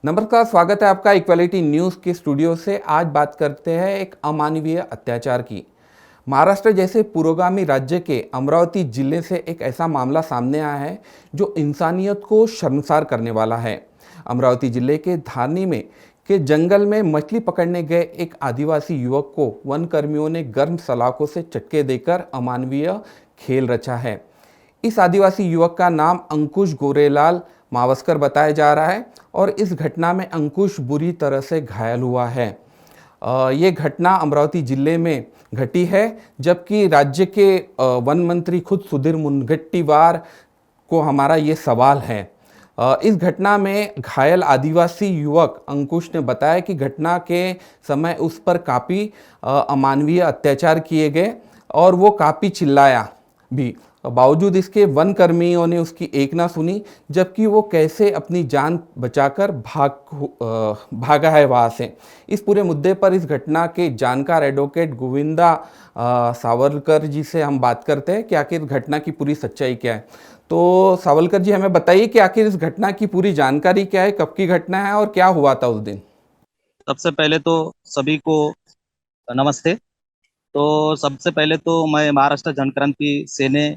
नमस्कार, स्वागत है आपका इक्वालिटी न्यूज़ के स्टूडियो से। आज बात करते हैं एक अमानवीय अत्याचार की। महाराष्ट्र जैसे पुरोगामी राज्य के अमरावती जिले से एक ऐसा मामला सामने आया है जो इंसानियत को शर्मसार करने वाला है। अमरावती जिले के धारनी में के जंगल में मछली पकड़ने गए एक आदिवासी युवक को वन कर्मियों ने गर्म सलाखों से चटके देकर अमानवीय खेल रचा है। इस आदिवासी युवक का नाम अंकुश गोरेलाल मावस्कर बताया जा रहा है और इस घटना में अंकुश बुरी तरह से घायल हुआ है। ये घटना अमरावती जिले में घटी है, जबकि राज्य के वन मंत्री खुद सुधीर मुनगंटीवार को हमारा ये सवाल है। इस घटना में घायल आदिवासी युवक अंकुश ने बताया कि घटना के समय उस पर काफ़ी अमानवीय अत्याचार किए गए और वो काफ़ी चिल्लाया भी। बावजूद इसके वन कर्मियों ने उसकी एक ना सुनी, जबकि वो कैसे अपनी जान बचाकर भागा है वहाँ से। इस पूरे मुद्दे पर इस घटना के जानकार एडवोकेट गोविंदा सावरकर जी से हम बात करते हैं कि आखिर घटना की पूरी सच्चाई क्या है। तो सावरकर जी, हमें बताइए कि आखिर इस घटना की पूरी जानकारी क्या है, कब की घटना है और क्या हुआ था उस दिन। सबसे पहले तो सभी को नमस्ते। तो सबसे पहले तो मैं महाराष्ट्र जनक्रांति सेने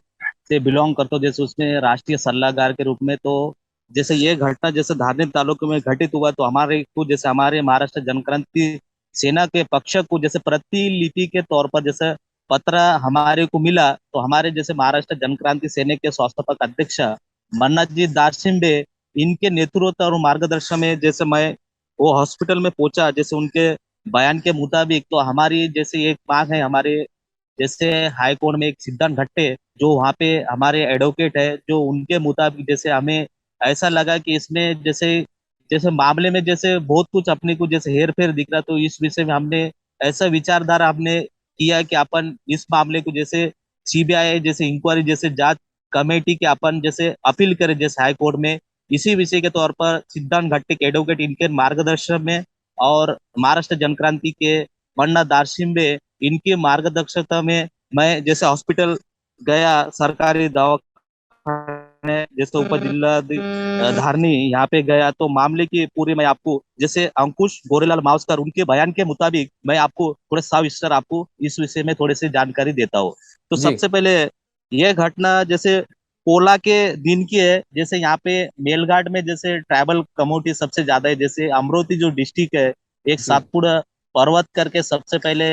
से बिलोंग करता हूँ, जैसे उसमें राष्ट्रीय सलाहकार के रूप में। तो जैसे ये घटना जैसे धारनी तालुके में घटित हुआ, तो हमारे को जैसे हमारे महाराष्ट्र जनक्रांति सेना के पक्ष को जैसे प्रतिलिपि के तौर पर जैसे पत्र हमारे को मिला, तो हमारे जैसे महाराष्ट्र जनक्रांति सेना के संस्थापक अध्यक्ष मन्नाजी दारशिंबे, इनके नेतृत्व और मार्गदर्शन में जैसे मैं वो हॉस्पिटल में पहुंचा। जैसे उनके बयान के मुताबिक तो हमारी जैसे एक मांग है, हमारे जैसे हाई कोर्ट में एक सिद्धांत भट्टे जो वहाँ पे हमारे एडवोकेट है, जो उनके मुताबिक जैसे हमें ऐसा लगा कि इसमें जैसे जैसे मामले में जैसे बहुत कुछ अपने को जैसे हेर फेर दिख रहा, तो इस विषय में हमने ऐसा विचारधारा हमने किया कि अपन इस मामले को जैसे सीबीआई जैसे इंक्वायरी जैसे जांच कमेटी के अपन जैसे अपील करें जैसे हाई कोर्ट में। इसी विषय के तौर पर सिद्धांत भट्टे के एडवोकेट इनके मार्गदर्शन में और महाराष्ट्र जनक्रांति के मन्ना दारशिंबे इनकी मार्गदर्शकता में मैं जैसे हॉस्पिटल गया, सरकारी दवाखाने जैसे उप जिला धारनी यहाँ पे गया। तो मामले की पूरी मैं आपको जैसे अंकुश गोरेलाल मावस्कर उनके बयान के मुताबिक मैं आपको थोड़े सविस्तर आपको इस विषय में थोड़ी सी जानकारी देता हूँ। तो जी सबसे पहले यह घटना जैसे पोला के दिन की है। जैसे यहाँ पे मेलघाट में जैसे ट्राइबल कम्युनिटी सबसे ज्यादा है। जैसे अमरावती जो डिस्ट्रिक्ट है, एक जी सातपुड़ा पर्वत करके सबसे पहले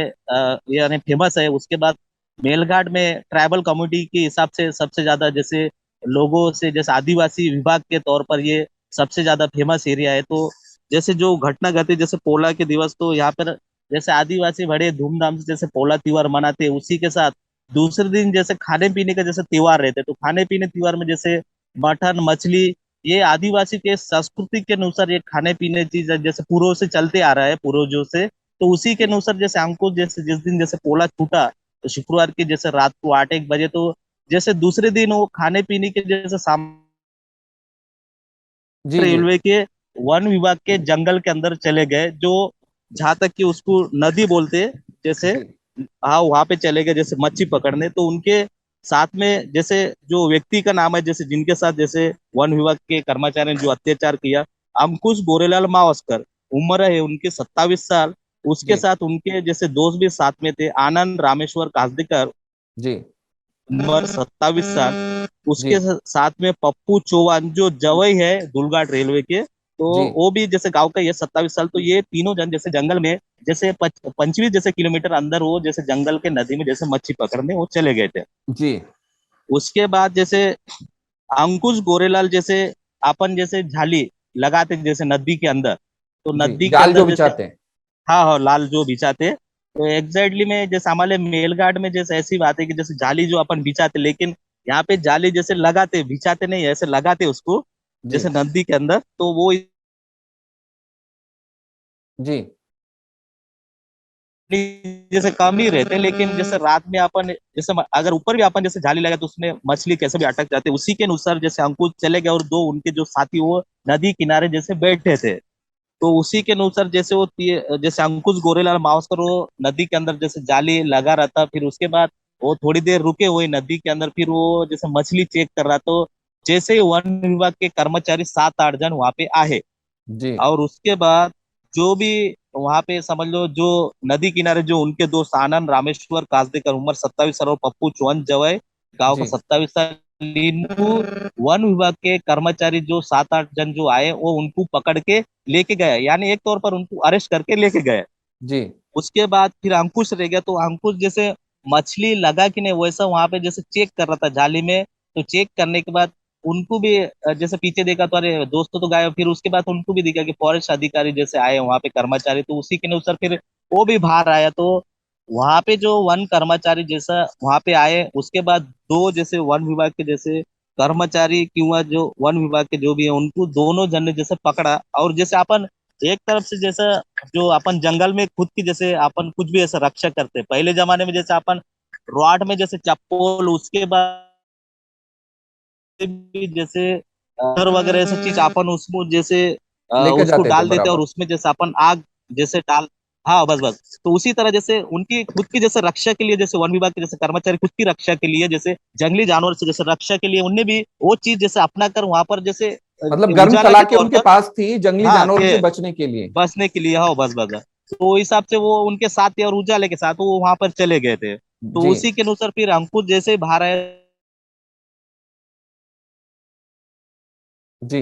यानी फेमस है। उसके बाद मेलघाट में ट्राइबल कम्युनिटी के हिसाब से सबसे ज्यादा जैसे लोगों से जैसे आदिवासी विभाग के तौर पर ये सबसे ज्यादा फेमस एरिया है। तो जैसे जो घटना घटी जैसे पोला के दिवस, तो यहाँ पर जैसे आदिवासी बड़े धूमधाम से जैसे पोला त्योहार मनाते हैं। उसी के साथ दूसरे दिन जैसे खाने पीने का जैसे त्योहार रहते हैं, तो खाने पीने त्योहार में जैसे मटन मछली, ये आदिवासी के संस्कृति के अनुसार ये खाने पीने चीज है, जैसे पूर्व से चलते आ रहा है पूर्वजों से। तो उसी के अनुसार जैसे हमको जैसे जिस दिन जैसे पोला छूटा, तो शुक्रवार की जैसे रात को 8-1 बजे, तो जैसे दूसरे दिन वो खाने पीने के जैसे जी जी रेलवे के वन विभाग के जंगल के अंदर चले गए, जो जहां तक कि उसको नदी बोलते हैं जैसे। जी हाँ, वहां पे चले गए जैसे मच्छी पकड़ने। तो उनके साथ में जैसे जो व्यक्ति का नाम है जैसे जिनके साथ जैसे वन विभाग के कर्मचारी ने जो अत्याचार किया, अंकुश गोरेलाल मावस्कर, उम्र है उनकी 27 साल। उसके जी साथ उनके जैसे दोस्त भी साथ में थे, आनंद रामेश्वर कासदेकर, जी उम्र 27 साल। जी उसके साथ में पप्पू चौहान जो जवई है दुलघाट रेलवे के, तो जी वो भी जैसे गांव का, ये 27 साल। तो ये तीनों जन जैसे जंगल में जैसे 25 जैसे किलोमीटर अंदर वो जैसे जंगल के नदी में जैसे मच्छी पकड़ने वो चले गए थे। जी उसके बाद जैसे अंकुश गोरेलाल जैसे अपन जैसे झाली लगाते जैसे नदी के अंदर, तो जी नदी के जाल जो अंदर जैसे, बिछाते हैं। हाँ हाँ, लाल जो बिछाते। तो एग्जैक्टली में जैसे हमारे मेलघाट में जैसे ऐसी बात है कि जैसे जाली जो अपन बिछाते, लेकिन यहाँ पे जाली जैसे लगाते, बिछाते नहीं, ऐसे लगाते उसको जी जैसे नदी के अंदर। तो वो जी जैसे कम ही रहते, लेकिन जैसे रात में अपन जैसे अगर ऊपर भी अपन जैसे जाली लगा तो उसमें मछली कैसे भी अटक जाते। उसी के अनुसार जैसे अंकुश चले गए और दो उनके जो साथी वो नदी किनारे जैसे बैठे थे। तो उसी के अनुसार जैसे वो जैसे अंकुश गोरेलाल मावस्कर वो नदी के अंदर जैसे जाली लगा रहा था। फिर उसके बाद वो थोड़ी देर रुके हुए नदी के अंदर, फिर वो जैसे मछली चेक कर रहा। तो जैसे ही वन विभाग के कर्मचारी 7-8 जन वहां पे आए, जी और उसके बाद जो भी वहां पे समझ लो जो नदी किनारे जो उनके दोस्त आनंद रामेश्वर कासदेकर उम्र 27 साल और पप्पू चौहान जवय गांव का जी 27 साल इनको वन विभाग के कर्मचारी जो 7-8 जन जो आए वो उनको पकड़ के लेके गए, यानी एक तौर पर उनको अरेस्ट करके लेके गए। जी उसके बाद फिर अंकुश रह गया, तो अंकुश जैसे मछली लगा कि नहीं वैसा वहां पे जैसे चेक कर रहा था जाली में। तो चेक करने के बाद उनको भी जैसे पीछे देखा तो अरे दोस्त तो गायब, फिर उसके बाद उनको भी दिखा कि फॉरेस्ट अधिकारी जैसे आए वहां पे कर्मचारी, तो उसी के अनुसार फिर वो भी बाहर आया। तो वहां पे जो वन कर्मचारी जैसा वहां पे आए, उसके बाद दो जैसे वन विभाग के जैसे कर्मचारी किंवा जो वन विभाग के जो भी है उनको दोनों जन ने जैसे पकड़ा। और जैसे अपन एक तरफ से जैसा जो अपन जंगल में खुद की जैसे अपन कुछ भी ऐसा रक्षा करते पहले जमाने में, जैसे अपन रॉड में जैसे चप्पल, उसके बाद भी जैसे घर वगैरह ऐसी चीज अपन उसमें जैसे लेके उसको जाते थे डाल देते और बराबर। उसमें जैसे अपन आग जैसे डाल। हाँ बस बस, तो उसी तरह जैसे उनकी खुद की जैसे रक्षा के लिए जैसे वन विभाग के जैसे कर्मचारी खुद की रक्षा के लिए जैसे जंगली जानवर से जैसे रक्षा के लिए उनने भी वो चीज जैसे अपना कर वहां पर जैसे मतलब गर्म उजाला के सलाखें तौर उनके पर। पास थी जंगली हाँ जानवरों के से बचने के लिए। बसने के लिए, हाँ बस बस बस। तो हिसाब से वो उनके साथ थे और उजाले के साथ वो वहां पर चले गए थे। तो जी उसी के अनुसार फिर अंकुश जैसे बाहर आए जी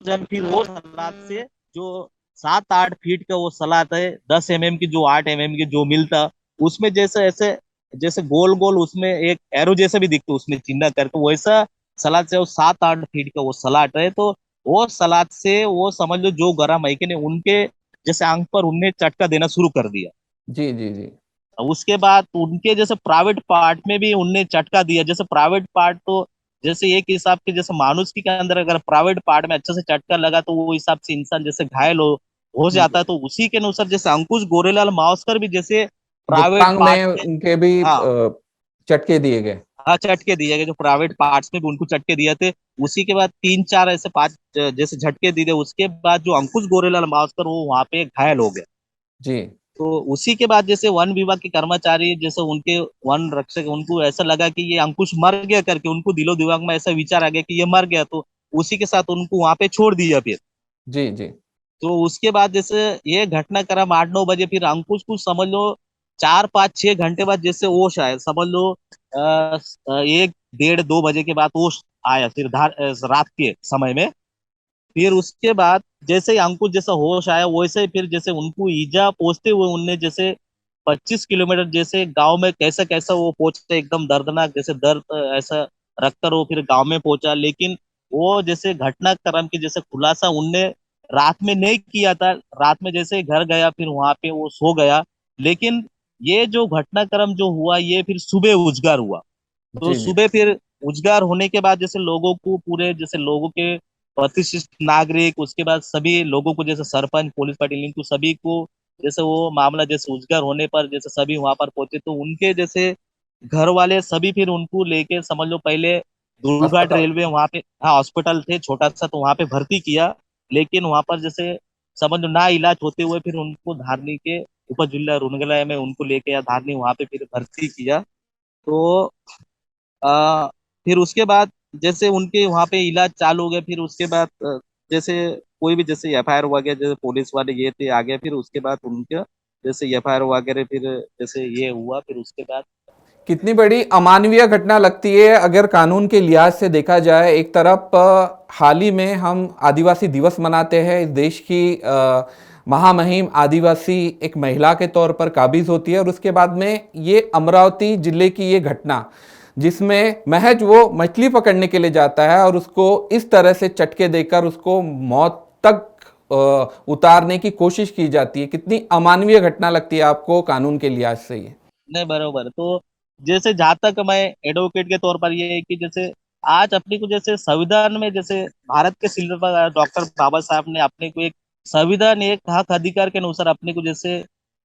जन, फिर वो सलाद से जो 7-8 फीट का वो सलाद है, 10 mm की जो 8 mm की जो मिलता, उसमें जैसे ऐसे जैसे गोल गोल उसमें एक एरो जैसा भी दिखता उसमें चिन्ह करके वैसा सलाद से वो 7-8 फीट का वो सलाद है। तो वो सलाद से वो समझ लो जो गरम है कि नहीं उनके जैसे आंख पर उनने चटका देना शुरू कर दिया। जी जी जी उसके बाद उनके जैसे प्राइवेट पार्ट में भी उनने चटका दिया, जैसे प्राइवेट पार्ट तो जैसे एक हिसाब के जैसे मानुष के अंदर अगर प्राइवेट पार्ट में अच्छे से चटका लगा तो वो हिसाब से इंसान जैसे घायल हो जाता है। जी। तो उसी के अनुसार जैसे अंकुश गोरेलाल मावस्कर भी जैसे प्राइवेट गुप्तांग पार्ट में में। उनके भी हाँ चटके दिए गए। हाँ चटके दिए गए, जो प्राइवेट पार्ट्स में भी उनको चटके दिए थे। उसी के बाद 3-4 ऐसे 5 जैसे झटके दिए, उसके बाद जो अंकुश गोरेलाल मावस्कर वो वहां पे घायल हो गए। जी तो उसी के बाद जैसे वन विभाग के कर्मचारी जैसे उनके वन रक्षक उनको ऐसा लगा कि ये अंकुश मर गया करके उनको दिलो दिमाग में ऐसा विचार आ गया कि ये मर गया, तो उसी के साथ उनको वहां पे छोड़ दिया फिर। जी जी तो उसके बाद जैसे ये घटनाक्रम 8-9 बजे फिर अंकुश को समझ लो 4-5-6 घंटे बाद जैसे होश आया, समझ लो 1-1:30-2 बजे के बाद होश आया फिर रात के समय में। फिर उसके बाद जैसे ही अंकुश जैसा होश आया वैसे ही फिर जैसे उनको ईजा पहुंचते हुए उनने जैसे 25 किलोमीटर जैसे गांव में कैसा कैसा वो पहुंचे एकदम दर्दनाक जैसे दर्द ऐसा रखकर वो फिर गांव में पहुंचा। लेकिन वो जैसे घटनाक्रम की जैसे खुलासा उनने रात में नहीं किया था, रात में जैसे घर गया फिर वहां पे वो सो गया। लेकिन ये जो घटनाक्रम जो हुआ ये फिर सुबह उजागर हुआ। तो जी जी सुबह फिर उजगार होने के बाद जैसे लोगों को पूरे जैसे लोगों के प्रतिष्ठित नागरिक, उसके बाद सभी लोगों को जैसे सरपंच पुलिस पाटिल इनको सभी को जैसे वो मामला जैसे उजगार होने पर जैसे सभी वहां पर पहुंचे, तो उनके जैसे घर वाले सभी फिर उनको लेके समझ लो पहले दुर्घाट अस्पताल। रेलवे वहां पे, हाँ हॉस्पिटल थे छोटा सा, तो वहां पे भर्ती किया। लेकिन वहां पर जैसे समझ लो ना इलाज होते हुए फिर उनको धारनी के उप जिला रुनगला में उनको लेके या धारनी वहां पे फिर भर्ती किया। तो आ, फिर उसके बाद जैसे उनके वहां पे इलाज चालू हो गया। फिर उसके बाद जैसे कोई भी जैसे एफआईआर वगैरह जैसे पुलिस वाले ये थे आ गए, फिर उसके बाद उनके जैसे एफआईआर वगैरह फिर जैसे ये हुआ। फिर उसके बाद कितनी बड़ी अमानवीय घटना लगती है अगर कानून के लिहाज से देखा जाए। एक तरफ हाल ही में हम आदिवासी दिवस मनाते हैं। इस देश की महामहिम आदिवासी एक महिला के तौर पर काबिज होती है और उसके बाद में ये अमरावती जिले की ये घटना जिसमें महज वो मछली पकड़ने के लिए जाता है और उसको इस तरह से चटके देकर उसको मौत तक उतारने की कोशिश की जाती है। कितनी अमानवीय घटना लगती है आपको कानून के लिहाज से ये। नहीं बरोबर। तो जैसे जहां तक मैं एडवोकेट के तौर पर ये है कि जैसे आज अपने को जैसे संविधान में जैसे भारत के शिल्पकार डॉक्टर बाबा साहब ने अपने को एक संविधान एक हक अधिकार के अनुसार अपने को जैसे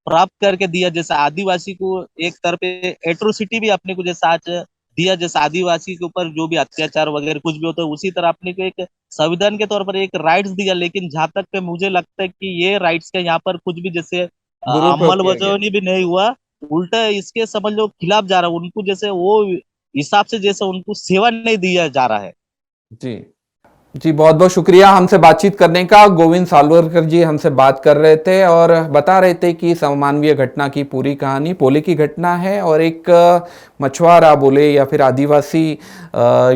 प्राप्त करके दिया, जैसे आदिवासी को एक तरफ एट्रोसिटी भी अपने को जैसे आज दिया, जैसे आदिवासी के ऊपर जो भी अत्याचार वगैरह कुछ भी होता है उसी तरह अपने को एक संविधान के तौर पर एक राइट्स दिया। लेकिन जहां तक के मुझे लगता है कि ये राइट्स का यहाँ पर कुछ भी जैसे दुरुपयोग किया गया। अमलबजावनी भी नहीं हुआ, उल्टा इसके समझ लो खिलाफ जा रहा है। उनको जैसे वो हिसाब से जैसे उनको सेवा नहीं दिया जा रहा है। जी जी बहुत बहुत शुक्रिया हमसे बातचीत करने का। गोविंद सालवरकर जी हमसे बात कर रहे थे और बता रहे थे कि इस अमानवीय घटना की पूरी कहानी पोले की घटना है और एक मछुआरा बोले या फिर आदिवासी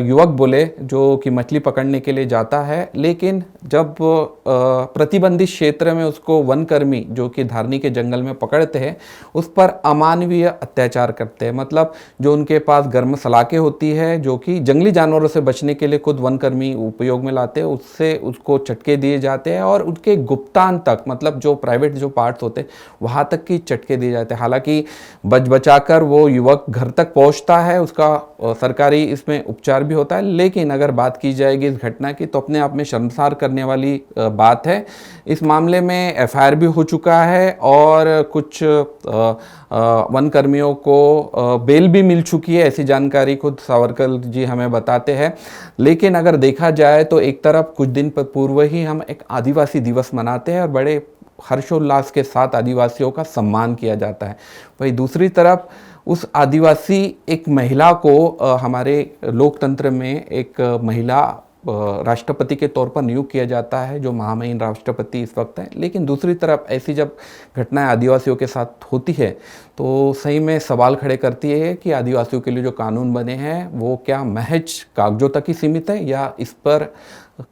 युवक बोले जो कि मछली पकड़ने के लिए जाता है, लेकिन जब प्रतिबंधित क्षेत्र में उसको वनकर्मी जो कि धारनी के जंगल में पकड़ते हैं उस पर अमानवीय अत्याचार करते हैं। मतलब जो उनके पास गर्म सलाखें होती है जो कि जंगली जानवरों से बचने के लिए खुद वनकर्मी उपयोग में लाते हैं, उससे उसको झटके दिए जाते हैं और उनके गुप्तांग तक, मतलब जो प्राइवेट जो पार्ट्स होते हैं वहाँ तक की झटके दिए जाते हैं। हालांकि बच बचाकर वो युवक घर तक पहुँचता है, उसका सरकारी इसमें उपचार भी होता है, लेकिन अगर बात की जाएगी इस घटना की तो अपने आप में शर्मसार करने वाली बात है। इस मामले में एफआईआर भी हो चुका है और कुछ वन कर्मियों को बेल भी मिल चुकी है, ऐसी जानकारी खुद सावरकर जी हमें बताते हैं। लेकिन अगर देखा जाए तो एक तरफ कुछ दिन पूर्व ही हम एक आदिवासी दिवस मनाते हैं और बड़े हर्षोल्लास के साथ आदिवासियों का सम्मान किया जाता है, वहीं दूसरी तरफ उस आदिवासी एक महिला को हमारे लोकतंत्र में एक महिला राष्ट्रपति के तौर पर नियुक्त किया जाता है, जो महामहिम राष्ट्रपति इस वक्त हैं। लेकिन दूसरी तरफ ऐसी जब घटनाएं आदिवासियों के साथ होती है तो सही में सवाल खड़े करती है कि आदिवासियों के लिए जो कानून बने हैं वो क्या महज कागजों तक ही सीमित है या इस पर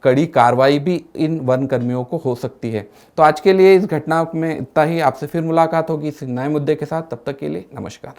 कड़ी कार्रवाई भी इन वन कर्मियों को हो सकती है। तो आज के लिए इस घटना में इतना ही। आपसे फिर मुलाकात होगी इस नए मुद्दे के साथ, तब तक के लिए नमस्कार।